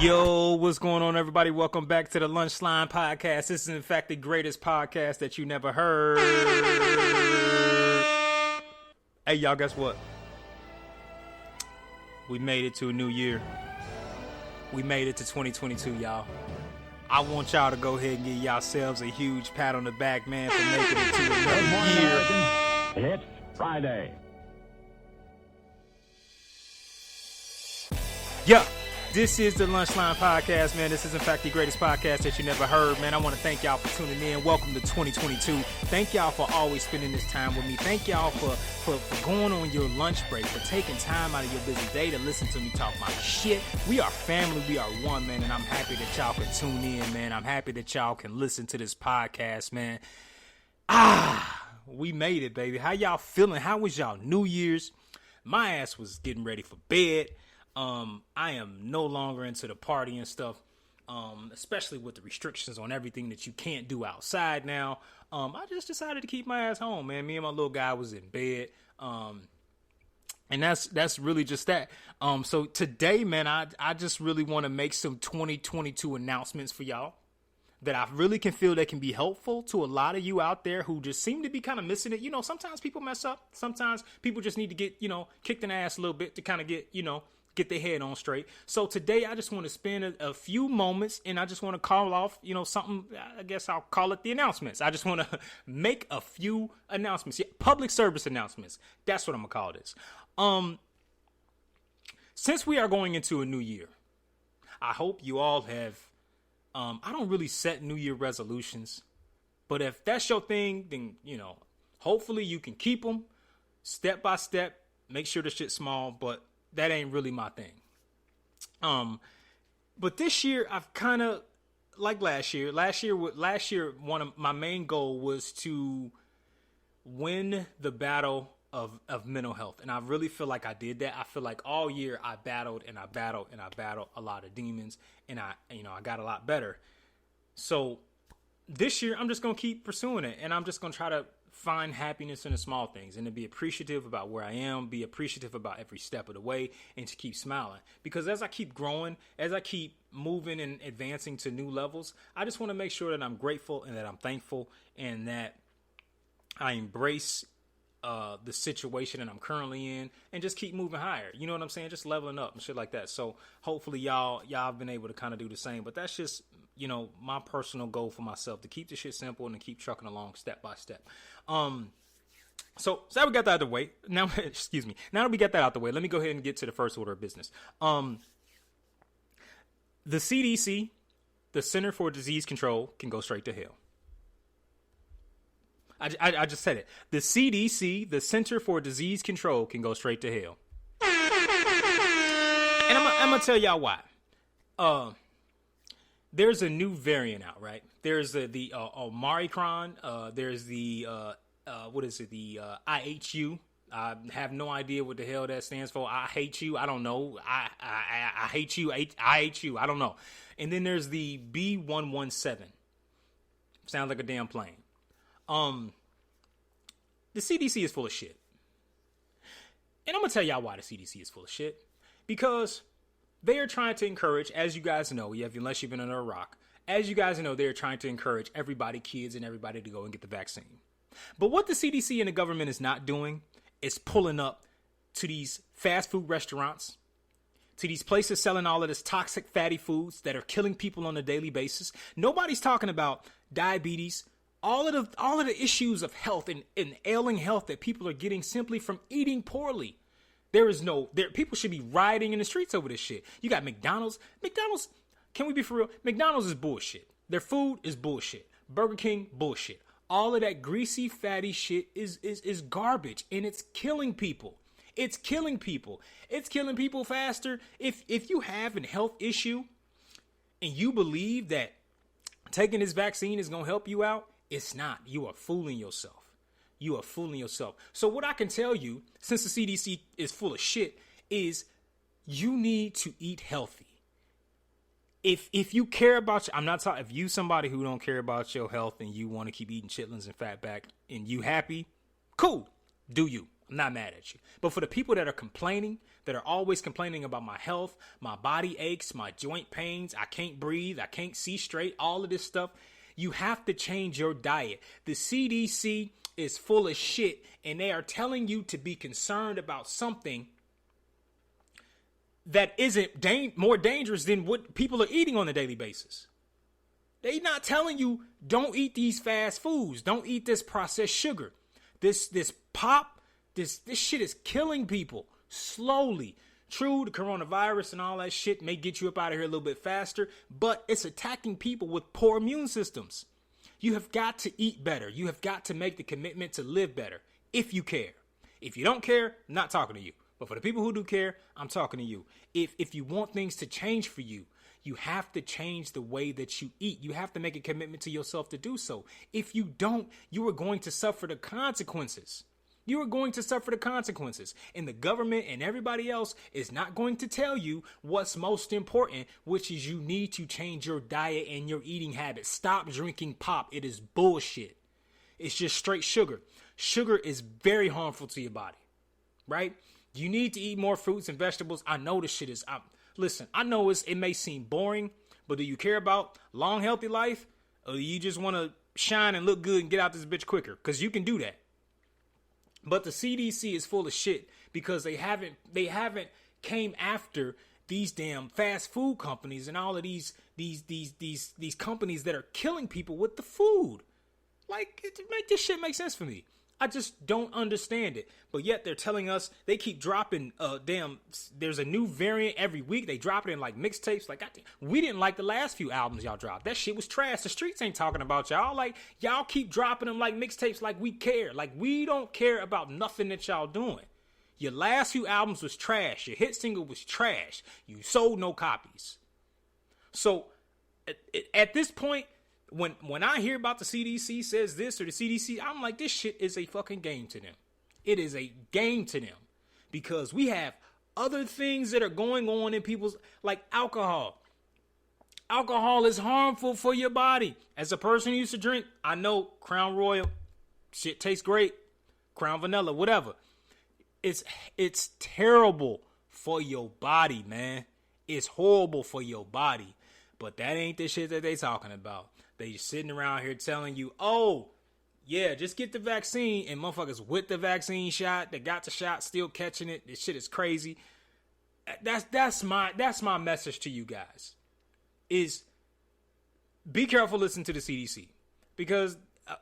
Yo, what's going on, everybody? Welcome back to the Lunchline Podcast. This is, in fact, the greatest podcast that you never heard. Hey, y'all, guess what? We made it to a new year. We made it to 2022, y'all. I want y'all to go ahead and give yourselves a huge pat on the back, man, for making it to another year. It's Friday. Yeah. This is the Lunchline Podcast, man. This is, in fact, the greatest podcast that you never heard, man. I want to thank y'all for tuning in. Welcome to 2022. Thank y'all for always spending this time with me. Thank y'all for going on your lunch break, for taking time out of your busy day to listen to me talk my shit. We are family. We are one, man, and I'm happy that y'all can tune in, man. I'm happy that y'all can listen to this podcast, man. We made it, baby. How y'all feeling? How was y'all New Year's? My ass was getting ready for bed. I am no longer into the party and stuff, especially with the restrictions on everything that you can't do outside now. I just decided to keep my ass home, man. Me and my little guy was in bed, and that's really just that. So today, man, I just really want to make some 2022 announcements for y'all that I really can feel that can be helpful to a lot of you out there who just seem to be kind of missing it. You know, sometimes people mess up. Sometimes people just need to get, kicked in the ass a little bit to kind of get their head on straight. So today I just want to spend a few moments and I just want to call off, something, I guess I'll call it the announcements. I just want to make a few announcements. Yeah, public service announcements. That's what I'm going to call this. Since we are going into a new year, I hope you all have, I don't really set New Year resolutions, but if that's your thing, then, hopefully you can keep them step by step, make sure the shit's small, but that ain't really my thing. But this year I've kind of like last year, one of my main goal was to win the battle of mental health. And I really feel like I did that. I feel like all year I battled a lot of demons, and I got a lot better. So this year I'm just going to keep pursuing it, and I'm just going to try to find happiness in the small things and to be appreciative about where I am, be appreciative about every step of the way, and to keep smiling. Because as I keep growing, as I keep moving and advancing to new levels, I just want to make sure that I'm grateful and that I'm thankful and that I embrace the situation that I'm currently in and just keep moving higher. You know what I'm saying? Just leveling up and shit like that. So hopefully y'all have been able to kind of do the same. But that's just, my personal goal for myself, to keep the shit simple and to keep trucking along step by step. So that we got that out of the way. Now, excuse me. Now that we got that out of the way, let me go ahead and get to the first order of business. The CDC, the Center for Disease Control, can go straight to hell. I just said it. The CDC, the Center for Disease Control, can go straight to hell. And I'm going to tell y'all why. There's a new variant out, right? There's the Omicron. There's the, what is it? The IHU. I have no idea what the hell that stands for. I hate you. I don't know. I hate you. I hate you. I don't know. And then there's the B.1.1.7. Sounds like a damn plane. The CDC is full of shit. And I'm going to tell y'all why the CDC is full of shit. Because they are trying to encourage, as you guys know, unless you've been under a rock, as you guys know, they're trying to encourage everybody, kids and everybody, to go and get the vaccine. But what the CDC and the government is not doing is pulling up to these fast food restaurants, to these places selling all of this toxic fatty foods that are killing people on a daily basis. Nobody's talking about diabetes, all of the issues of health and ailing health that people are getting simply from eating poorly. People should be rioting in the streets over this shit. You got McDonald's, can we be for real? McDonald's is bullshit. Their food is bullshit. Burger King, bullshit. All of that greasy, fatty shit is garbage, and it's killing people. It's killing people. It's killing people faster. If you have a health issue and you believe that taking this vaccine is going to help you out, it's not. You are fooling yourself. You are fooling yourself. So what I can tell you, since the CDC is full of shit, is you need to eat healthy. If you care about, I'm not talking, if you somebody who don't care about your health and you want to keep eating chitlins and fat back and you happy, cool, do you. I'm not mad at you. But for the people that are complaining, that are always complaining about my health, my body aches, my joint pains, I can't breathe, I can't see straight, all of this stuff, you have to change your diet. The CDC is full of shit, and they are telling you to be concerned about something that isn't more dangerous than what people are eating on a daily basis. They not telling you don't eat these fast foods, don't eat this processed sugar. This pop, this shit is killing people slowly. True, the coronavirus and all that shit may get you up out of here a little bit faster, but it's attacking people with poor immune systems. You have got to eat better. You have got to make the commitment to live better if you care. If you don't care, I'm not talking to you. But for the people who do care, I'm talking to you. If you want things to change for you, you have to change the way that you eat. You have to make a commitment to yourself to do so. If you don't, you are going to suffer the consequences. You are going to suffer the consequences. And the government and everybody else is not going to tell you what's most important, which is you need to change your diet and your eating habits. Stop drinking pop. It is bullshit. It's just straight sugar. Sugar is very harmful to your body, right? You need to eat more fruits and vegetables. I know this shit is... Listen, I know it may seem boring, but do you care about long, healthy life? Or do you just want to shine and look good and get out this bitch quicker? Because you can do that. But the CDC is full of shit because they haven't came after these damn fast food companies and all of these companies that are killing people with the food. Like, make this shit make sense for me. I just don't understand it. But yet they're telling us they keep dropping there's a new variant every week. They drop it in like mixtapes. Like, we didn't like the last few albums y'all dropped. That shit was trash. The streets ain't talking about y'all. Like, y'all keep dropping them like mixtapes like we care. Like, we don't care about nothing that y'all doing. Your last few albums was trash. Your hit single was trash. You sold no copies. So at this point, when I hear about the CDC says this or the CDC, I'm like, this shit is a fucking game to them. It is a game to them because we have other things that are going on in people's, like alcohol. Alcohol is harmful for your body. As a person who used to drink, I know Crown Royal, shit tastes great. Crown Vanilla, whatever. It's terrible for your body, man. It's horrible for your body. But that ain't the shit that they talking about. They just sitting around here telling you, oh, yeah, just get the vaccine. And motherfuckers with the vaccine shot, that got the shot, still catching it. This shit is crazy. That's my message to you guys. Is be careful listening to the CDC. Because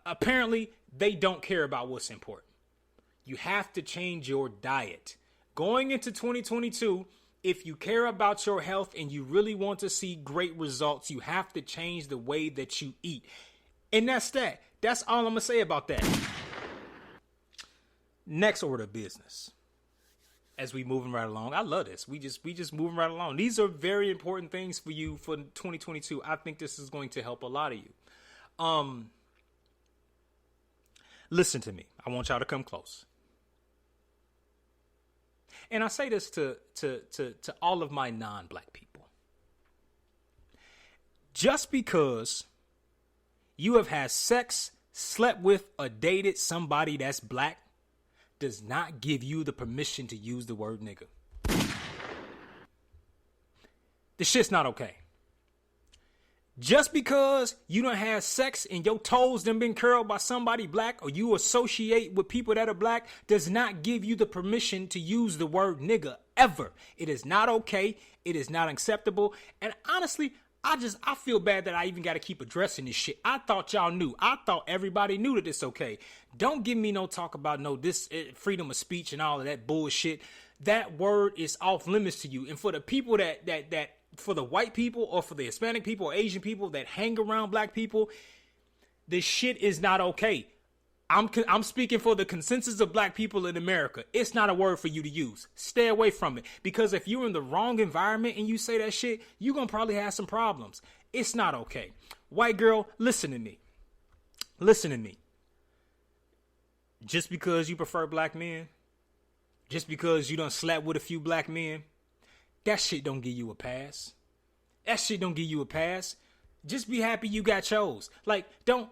apparently they don't care about what's important. You have to change your diet. Going into 2022, if you care about your health and you really want to see great results, you have to change the way that you eat. And that's that. That's all I'm going to say about that. Next order of business. As we moving right along. I love this. We just moving right along. These are very important things for you for 2022. I think this is going to help a lot of you. Listen to me. I want y'all to come close. And I say this to all of my non-black people. Just because you have had sex, slept with, or dated somebody that's black does not give you the permission to use the word nigga. This shit's not okay. Just because you done had sex and your toes done been curled by somebody black or you associate with people that are black does not give you the permission to use the word nigga ever. It is not okay. It is not acceptable. And honestly, I feel bad that I even got to keep addressing this shit. I thought y'all knew. I thought everybody knew that it's okay. Don't give me no talk about this freedom of speech and all of that bullshit. That word is off limits to you. And for the people that for the white people or for the Hispanic people or Asian people that hang around black people, this shit is not okay. I'm speaking for the consensus of black people in America. It's not a word for you to use. Stay away from it. Because if you're in the wrong environment and you say that shit, you're going to probably have some problems. It's not okay. White girl, listen to me. Listen to me. Just because you prefer black men, just because you done slept with a few black men, that shit don't give you a pass. That shit don't give you a pass. Just be happy you got chose. Like,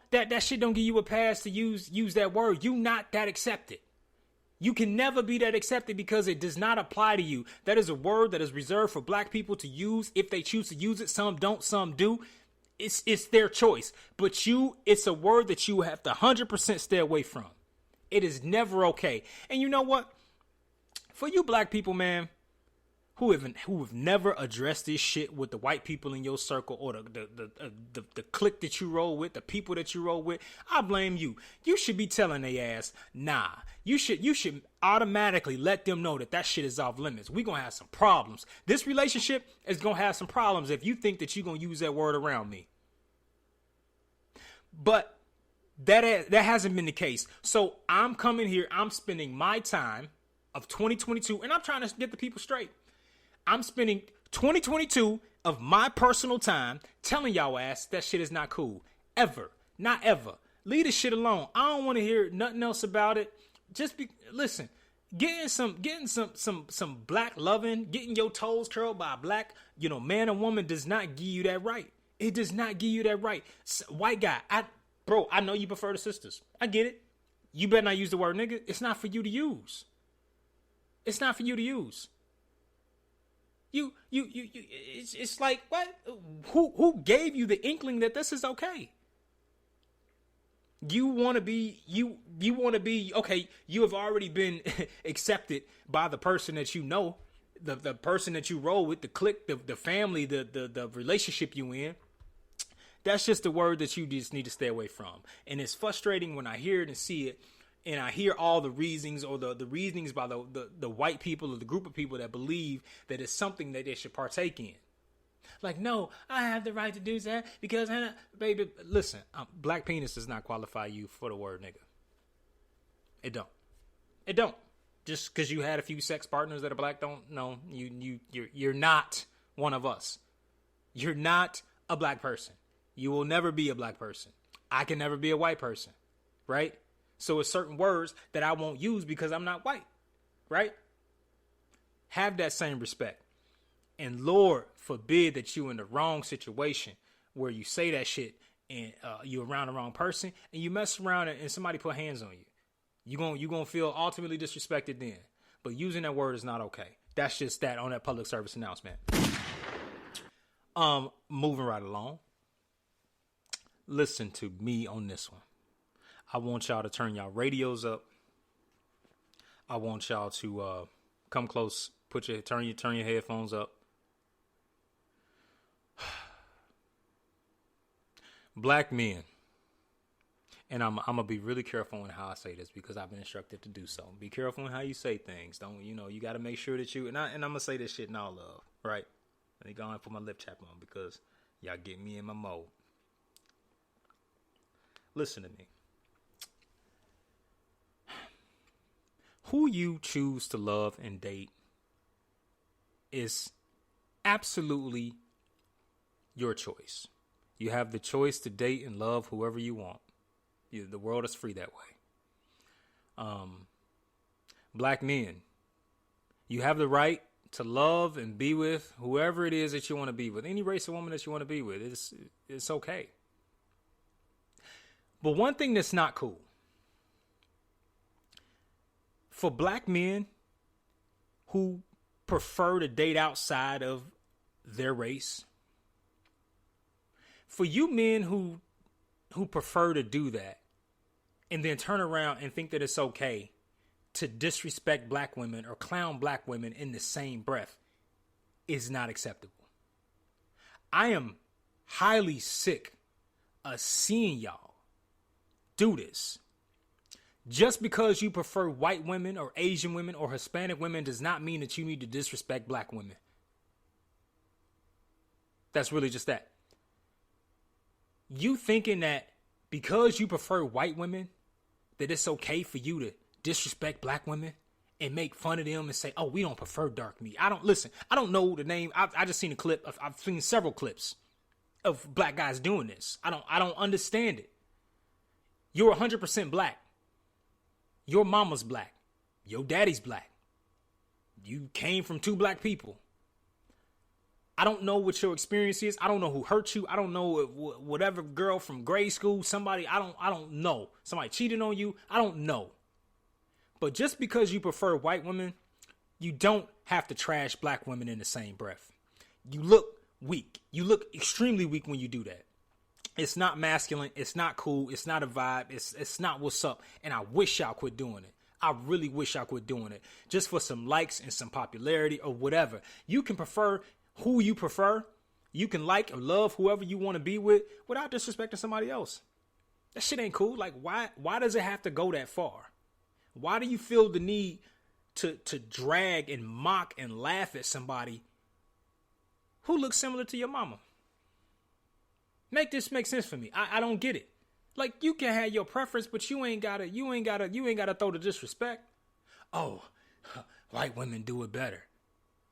that shit don't give you a pass to use that word. You not that accepted. You can never be that accepted because it does not apply to you. That is a word that is reserved for black people to use if they choose to use it. Some don't, some do. It's their choice. But it's a word that you have to 100% stay away from. It is never okay. And you know what? For you black people, man, who have never addressed this shit with the white people in your circle or the clique that you roll with, the people that you roll with, I blame you. You should be telling their ass, nah. You should automatically let them know that shit is off limits. We're gonna have some problems. This relationship is gonna have some problems if you think that you're gonna use that word around me. But that hasn't been the case. So I'm coming here, I'm spending my time of 2022, and I'm trying to get the people straight. I'm spending 2022 of my personal time telling y'all ass that shit is not cool. Ever. Not ever. Leave this shit alone. I don't want to hear nothing else about it. Listen, getting some black loving, getting your toes curled by a black, man or woman does not give you that right. It does not give you that right. White guy, I know you prefer the sisters. I get it. You better not use the word nigga. It's not for you to use. It's not for you to use. It's like, what? Who gave you the inkling that this is okay? You want to be, okay, you have already been accepted by the person that you know, the person that you roll with, the clique, the family, the relationship you in. That's just the word that you just need to stay away from. And it's frustrating when I hear it and see it. And I hear all the reasonings or the reasonings by the white people or the group of people that believe that it's something that they should partake in. Like, no, I have the right to do that because, baby, listen, black penis does not qualify you for the word nigga. It don't. Just because you had a few sex partners that are black, you're not one of us. You're not a black person. You will never be a black person. I can never be a white person, right? So it's certain words that I won't use because I'm not white, right? Have that same respect. And Lord forbid that you in the wrong situation where you say that shit and you're around the wrong person and you mess around and somebody put hands on you. You're gonna feel ultimately disrespected then. But using that word is not okay. That's just that on that public service announcement. Moving right along. Listen to me on this one. I want y'all to turn y'all radios up. I want y'all to come close, turn your headphones up. Black men, and I'm gonna be really careful on how I say this because I've been instructed to do so. Be careful on how you say things. Don't you got to make sure that and I'm gonna say this shit in all love, right? Let me go and put my lip chap on because y'all get me in my mode. Listen to me. Who you choose to love and date is absolutely your choice. You have the choice to date and love whoever you want. The world is free that way. Black men, you have the right to love and be with whoever it is that you want to be with. Any race of woman that you want to be with. It's okay. But one thing that's not cool. For black men who prefer to date outside of their race, for you men who prefer to do that and then turn around and think that it's okay to disrespect black women or clown black women in the same breath is not acceptable. I am highly sick of seeing y'all do this. Just because you prefer white women or Asian women or Hispanic women does not mean that you need to disrespect black women. That's really just that. You thinking that because you prefer white women, that it's okay for you to disrespect black women and make fun of them and say, oh, we don't prefer dark meat. I don't know the name. I just seen a clip. I've seen several clips of black guys doing this. I don't understand it. You're 100% black. Your mama's black. Your daddy's black. You came from two black people. I don't know what your experience is. I don't know who hurt you. I don't know whatever girl from grade school, somebody, I don't know. Somebody cheated on you. I don't know. But just because you prefer white women, you don't have to trash black women in the same breath. You look weak. You look extremely weak when you do that. It's not masculine. It's not cool. It's not a vibe. It's not what's up. And I wish y'all quit doing it. I really wish y'all quit doing it. Just for some likes and some popularity or whatever. You can prefer who you prefer. You can like or love whoever you want to be with without disrespecting somebody else. That shit ain't cool. Like, why does it have to go that far? Why do you feel the need to drag and mock and laugh at somebody who looks similar to your mama? Make this make sense for me. I don't get it. Like, you can have your preference, but you ain't gotta throw the disrespect. Oh, white women do it better.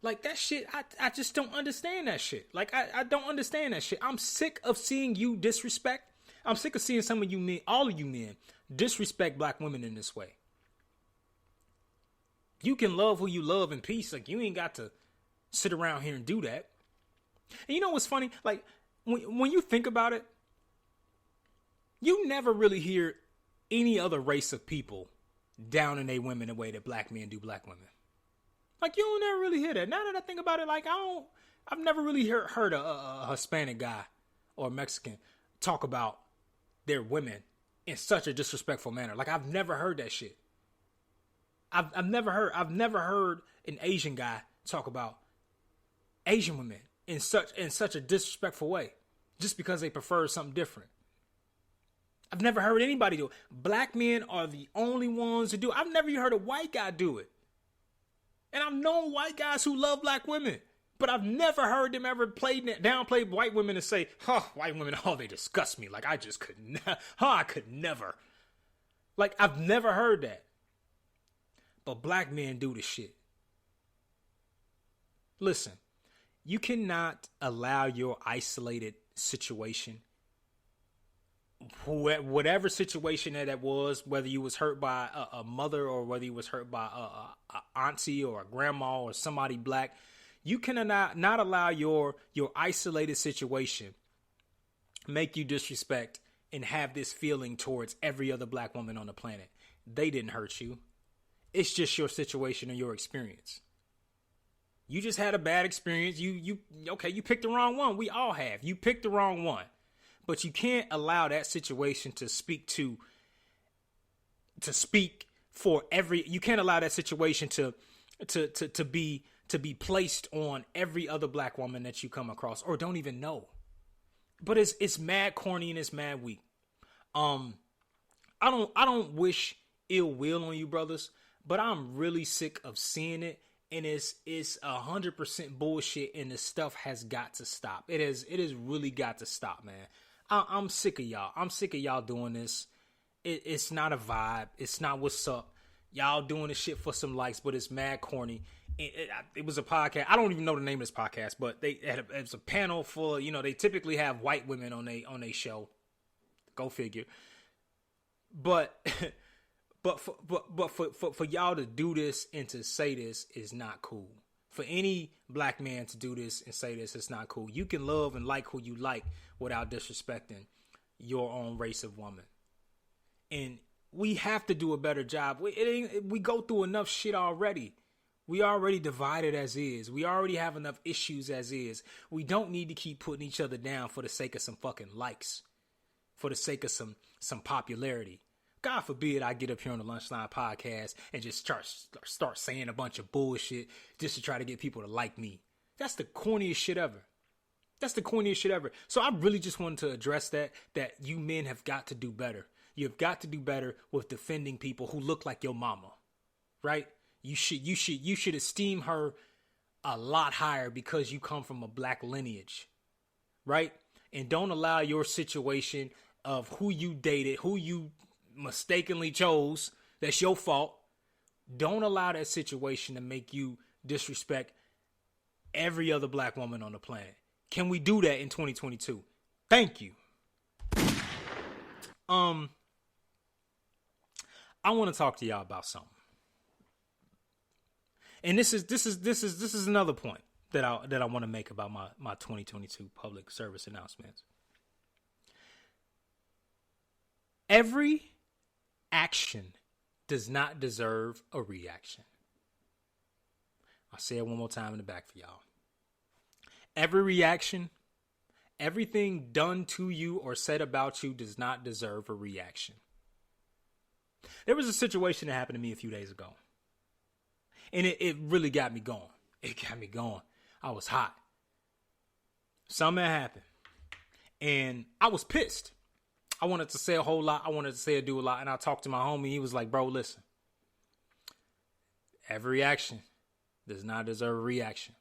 Like, that shit, I just don't understand that shit. Like, I don't understand that shit. I'm sick of seeing you disrespect. I'm sick of seeing some of you men, all of you men, disrespect black women in this way. You can love who you love in peace. Like, you ain't got to sit around here and do that. And you know what's funny? Like, when you think about it, you never really hear any other race of people down in their women the way that black men do black women. Like, you don't ever really hear that. Now that I think about it, like, I've never really heard a Hispanic guy or a Mexican talk about their women in such a disrespectful manner. Like, I've never heard that shit. I've never heard an Asian guy talk about Asian women in such a disrespectful way, just because they prefer something different. I've never heard anybody do it. Black men are the only ones who do it. I've never even heard a white guy do it. And I've known white guys who love black women, but I've never heard them ever downplay white women and say, white women, they disgust me. Like, I just could I could never. Like, I've never heard that. But black men do the shit. Listen, you cannot allow your isolated situation, whatever situation that was, whether you was hurt by a mother or whether you was hurt by a auntie or a grandma or somebody black, you cannot not allow your isolated situation make you disrespect and have this feeling towards every other black woman on the planet. They didn't hurt you. It's just your situation and your experience. You just had a bad experience. You picked the wrong one. We all have. You picked the wrong one. But you can't allow that situation to speak for every. You can't allow that situation to be placed on every other black woman that you come across or don't even know. But it's mad corny and it's mad weak. I don't wish ill will on you, brothers, but I'm really sick of seeing it. And it's 100% bullshit, and the stuff has got to stop. It has really got to stop, man. I'm sick of y'all. I'm sick of y'all doing this. It's not a vibe. It's not what's up. Y'all doing this shit for some likes, but it's mad corny. It was a podcast. I don't even know the name of this podcast, but it was a panel full of, they typically have white women on they show. Go figure. But for y'all to do this and to say this is not cool. For any black man to do this and say this, it's not cool. You can love and like who you like without disrespecting your own race of woman. And we have to do a better job. We go through enough shit already. We already divided as is. We already have enough issues as is. We don't need to keep putting each other down for the sake of some fucking likes, for the sake of some popularity. God forbid I get up here on the Lunchline podcast and just start saying a bunch of bullshit just to try to get people to like me. That's the corniest shit ever. So I really just wanted to address that you men have got to do better. You've got to do better with defending people who look like your mama, right? You should esteem her a lot higher because you come from a black lineage, right? And don't allow your situation of who you dated, who you mistakenly chose, that's your fault. Don't allow that situation to make you disrespect every other black woman on the planet. Can we do that in 2022? Thank you. I want to talk to y'all about something. And this is another point that I want to make about my 2022 public service announcements. Every action does not deserve a reaction. I'll say it one more time in the back for y'all. Every reaction, everything done to you or said about you does not deserve a reaction. There was a situation that happened to me a few days ago. And it really got me going. It got me going. I was hot. Something happened. And I was pissed. I wanted to say a whole lot. I wanted to say or do a lot. And I talked to my homie. He was like, bro, listen. Every reaction does not deserve a reaction.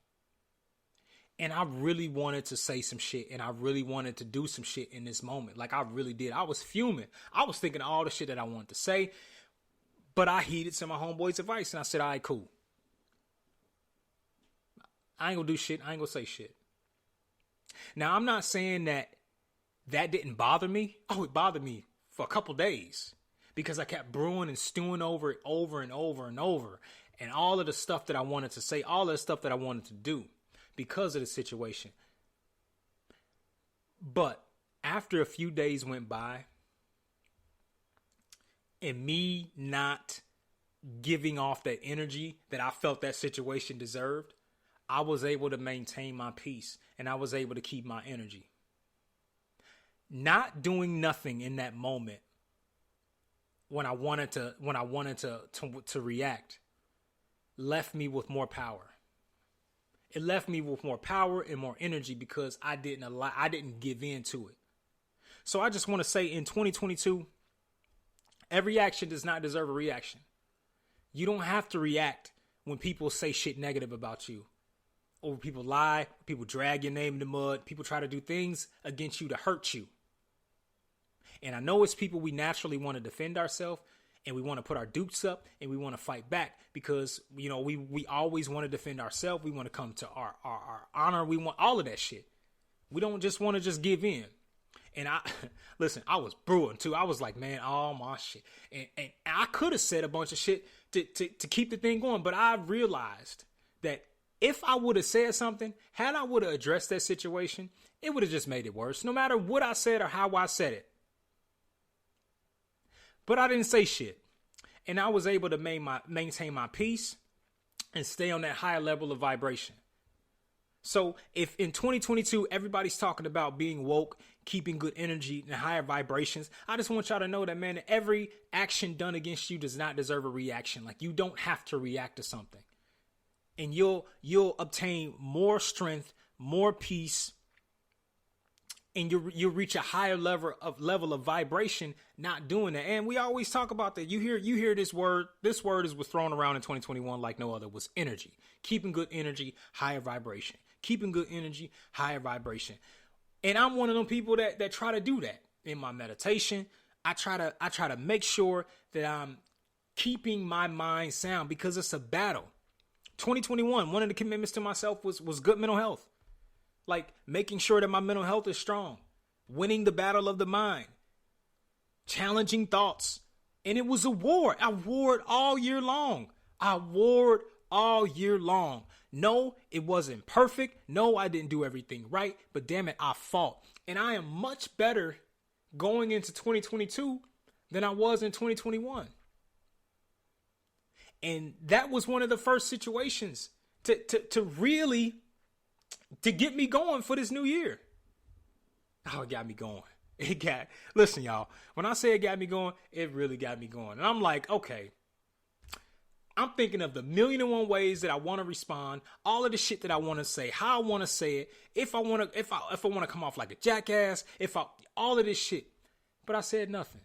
And I really wanted to say some shit. And I really wanted to do some shit in this moment. Like I really did. I was fuming. I was thinking all the shit that I wanted to say. But I heeded some of my homeboy's advice. And I said, all right, cool. I ain't gonna do shit. I ain't gonna say shit. Now, I'm not saying that didn't bother me. Oh, it bothered me for a couple days because I kept brewing and stewing over it over and over and over. And all of the stuff that I wanted to say, all of the stuff that I wanted to do because of the situation. But after a few days went by and me not giving off that energy that I felt that situation deserved, I was able to maintain my peace and I was able to keep my energy. Not doing nothing in that moment when I wanted to react left me with more power. It left me with more power and more energy because I didn't give in to it. So I just want to say in 2022, every action does not deserve a reaction. You don't have to react when people say shit negative about you. Or people lie, people drag your name in the mud, people try to do things against you to hurt you. And I know it's people we naturally want to defend ourselves and we want to put our dukes up and we want to fight back because, you know, we always want to defend ourselves. We want to come to our honor. We want all of that shit. We don't just want to just give in. And listen, I was brewing too. I was like, man, all my shit. And I could have said a bunch of shit to keep the thing going. But I realized that if I would have said something, had I would have addressed that situation, it would have just made it worse, no matter what I said or how I said it. But I didn't say shit. And I was able to maintain my peace and stay on that higher level of vibration. So if in 2022, everybody's talking about being woke, keeping good energy and higher vibrations, I just want y'all to know that, man, every action done against you does not deserve a reaction. Like you don't have to react to something. And you'll obtain more strength, more peace, and you'll reach a higher level of vibration not doing that. And we always talk about that. You hear this word. This word was thrown around in 2021 like no other. Was energy. Keeping good energy, higher vibration. Keeping good energy, higher vibration. And I'm one of them people that try to do that in my meditation. I try to make sure that I'm keeping my mind sound because it's a battle. 2021, one of the commitments to myself was good mental health. Like making sure that my mental health is strong, winning the battle of the mind, challenging thoughts. And it was a war. I warred all year long. No, it wasn't perfect. No, I didn't do everything right, but damn it, I fought. And I am much better going into 2022 than I was in 2021. And that was one of the first situations to really get me going for this new year. Oh, it got me going. Listen, y'all, when I say it got me going, it really got me going. And I'm like, okay, I'm thinking of the 1,000,001 ways that I want to respond, all of the shit that I want to say, how I want to say it, if I want to come off like a jackass, all of this shit. But I said nothing.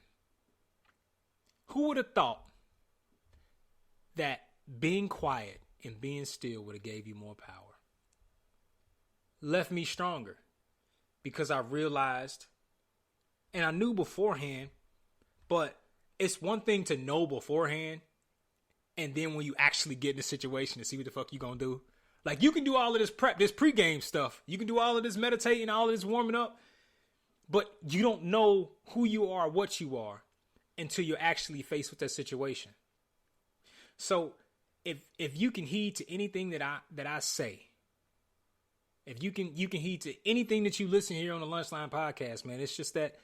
Who would have thought that being quiet and being still would have gave you more power? Left me stronger because I realized, and I knew beforehand, but it's one thing to know beforehand, and then when you actually get in the situation to see what the fuck you gonna do. Like you can do all of this prep, this pregame stuff. You can do all of this meditating, all of this warming up, but you don't know who you are, what you are, until you're actually faced with that situation. So if you can heed to anything that I say, if you can heed to anything that you listen here on the Lunchline podcast, man, it's just that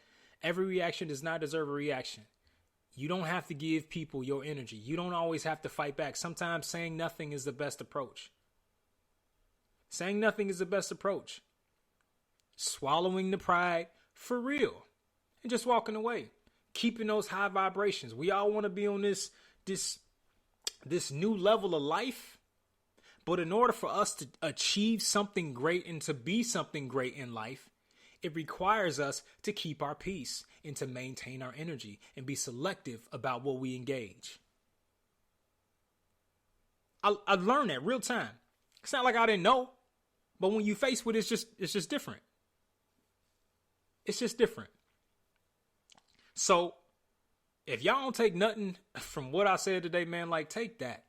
every reaction does not deserve a reaction. You don't have to give people your energy. You don't always have to fight back. Sometimes saying nothing is the best approach. Saying nothing is the best approach. Swallowing the pride for real and just walking away. Keeping those high vibrations. We all want to be on this new level of life. But in order for us to achieve something great and to be something great in life, it requires us to keep our peace and to maintain our energy and be selective about what we engage. I learned that real time. It's not like I didn't know, but when you face with it, it's just different. It's just different. So if y'all don't take nothing from what I said today, man, like take that.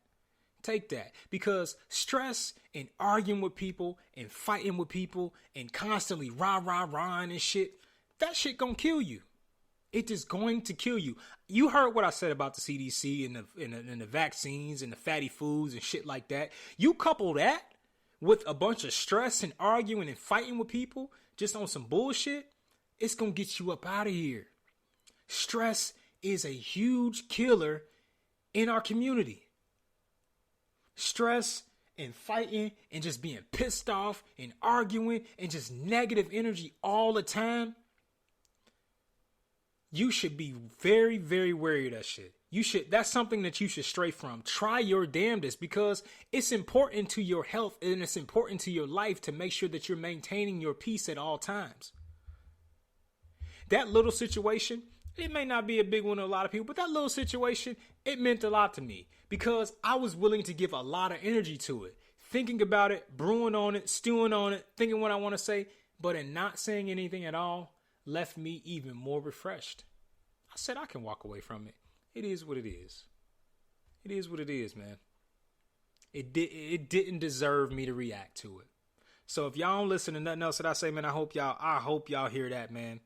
Take that, because stress and arguing with people and fighting with people and constantly rah and shit, that shit gonna kill you. It is going to kill you. You heard what I said about the CDC and the vaccines and the fatty foods and shit like that. You couple that with a bunch of stress and arguing and fighting with people just on some bullshit, it's gonna get you up out of here. Stress is a huge killer in our community. Stress and fighting and just being pissed off and arguing and just negative energy all the time. You should be very, very wary of that shit. That's something that you should stray from. Try your damnedest, because it's important to your health and it's important to your life to make sure that you're maintaining your peace at all times. That little situation, it may not be a big one to a lot of people, but that little situation, it meant a lot to me because I was willing to give a lot of energy to it. Thinking about it, brewing on it, stewing on it, thinking what I want to say, but in not saying anything at all left me even more refreshed. I said I can walk away from it. It is what it is. It is what it is, man. It didn't deserve me to react to it. So if y'all don't listen to nothing else that I say, man, I hope y'all hear that, man.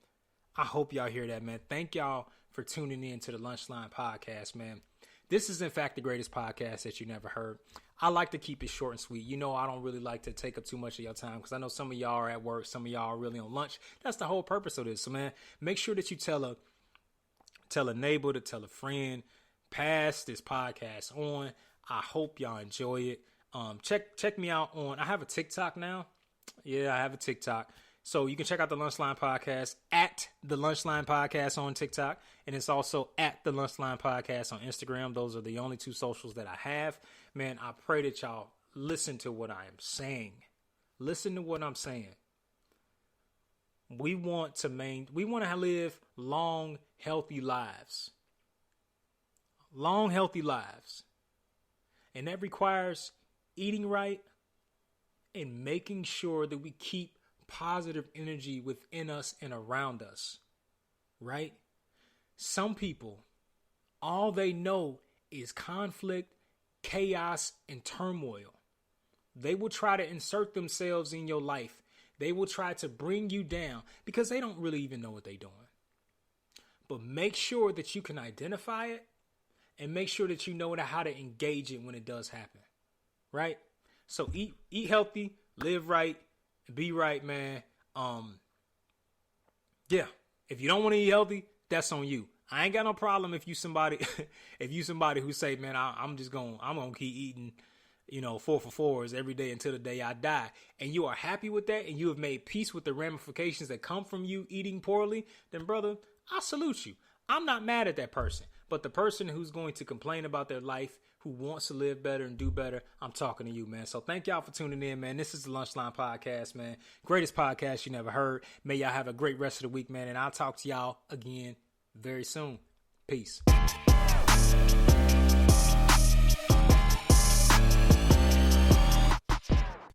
I hope y'all hear that, man. Thank y'all for tuning in to the Lunchline Podcast, man. This is, in fact, the greatest podcast that you never heard. I like to keep it short and sweet. You know, I don't really like to take up too much of your time because I know some of y'all are at work. Some of y'all are really on lunch. That's the whole purpose of this. So, man, make sure that you tell a neighbor, to tell a friend, pass this podcast on. I hope y'all enjoy it. Check me out on, I have a TikTok now. Yeah, I have a TikTok. So you can check out the Lunchline Podcast at the Lunchline Podcast on TikTok. And it's also at the Lunchline Podcast on Instagram. Those are the only two socials that I have. Man, I pray that y'all listen to what I am saying. Listen to what I'm saying. We want to live long, healthy lives. Long, healthy lives. And that requires eating right and making sure that we keep positive energy within us and around us, right? Some people, all they know is conflict, chaos, and turmoil. They will try to insert themselves in your life. They will try to bring you down because they don't really even know what they're doing. But make sure that you can identify it and make sure that you know how to engage it when it does happen, right? So eat healthy, live right, be right, man. Yeah. If you don't want to eat healthy, that's on you. I ain't got no problem if you somebody who say, man, I'm gonna keep eating, 4 for 4s every day until the day I die. And you are happy with that, and you have made peace with the ramifications that come from you eating poorly. Then, brother, I salute you. I'm not mad at that person, but the person who's going to complain about their life, who wants to live better and do better, I'm talking to you, man. So thank y'all for tuning in, man. This is the Lunchline Podcast, man. Greatest podcast you never heard. May y'all have a great rest of the week, man. And I'll talk to y'all again very soon. Peace.